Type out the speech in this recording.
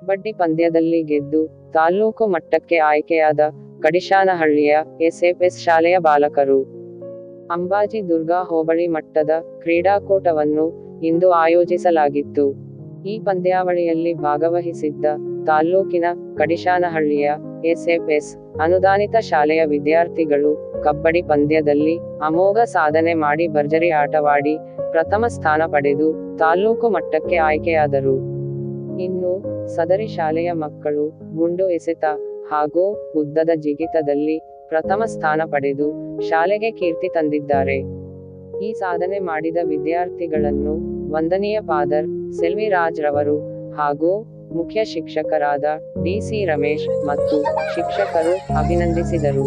ಕಬಡ್ಡಿ ಪಂದ್ಯದಲ್ಲಿ ಗೆದ್ದು ತಾಲ್ಲೂಕು ಮಟ್ಟಕ್ಕೆ ಆಯ್ಕೆಯಾದ ಕಡಿಶಾನಹಳ್ಳಿಯ ಎಸ್ಎಫ್ಎಸ್ ಶಾಲೆಯ ಬಾಲಕರು ಅಂಬಾಜಿ ದುರ್ಗಾ ಹೋಬಳಿ ಮಟ್ಟದ ಕ್ರೀಡಾಕೂಟವನ್ನು ಇಂದು ಆಯೋಜಿಸಲಾಗಿತ್ತು. ಈ ಪಂದ್ಯಾವಳಿಯಲ್ಲಿ ಭಾಗವಹಿಸಿದ್ದ ತಾಲ್ಲೂಕಿನ ಕಡಿಶಾನಹಳ್ಳಿಯ ಎಸ್ಎಫ್ಎಸ್ ಅನುದಾನಿತ ಶಾಲೆಯ ವಿದ್ಯಾರ್ಥಿಗಳು ಕಬಡ್ಡಿ ಪಂದ್ಯದಲ್ಲಿ ಅಮೋಘ ಸಾಧನೆ ಮಾಡಿ ಭರ್ಜರಿ ಆಟವಾಡಿ ಪ್ರಥಮ ಸ್ಥಾನ ಪಡೆದು ತಾಲ್ಲೂಕು ಮಟ್ಟಕ್ಕೆ ಆಯ್ಕೆಯಾದರು. ಇನ್ನು ಸದರಿ ಶಾಲೆಯ ಮಕ್ಕಳು ಗುಂಡು ಎಸೆತ ಹಾಗೂ ಉದ್ದದ ಜಿಗಿತದಲ್ಲಿ ಪ್ರಥಮ ಸ್ಥಾನ ಪಡೆದು ಶಾಲೆಗೆ ಕೀರ್ತಿ ತಂದಿದ್ದಾರೆ. ಈ ಸಾಧನೆ ಮಾಡಿದ ವಿದ್ಯಾರ್ಥಿಗಳನ್ನು ವಂದನೀಯ ಫಾದರ್ ಸೆಲ್ವಿರಾಜ್ ರವರು ಹಾಗೂ ಮುಖ್ಯ ಶಿಕ್ಷಕರಾದ ಡಿ.ಸಿ. ರಮೇಶ್ ಮತ್ತು ಶಿಕ್ಷಕರು ಅಭಿನಂದಿಸಿದರು.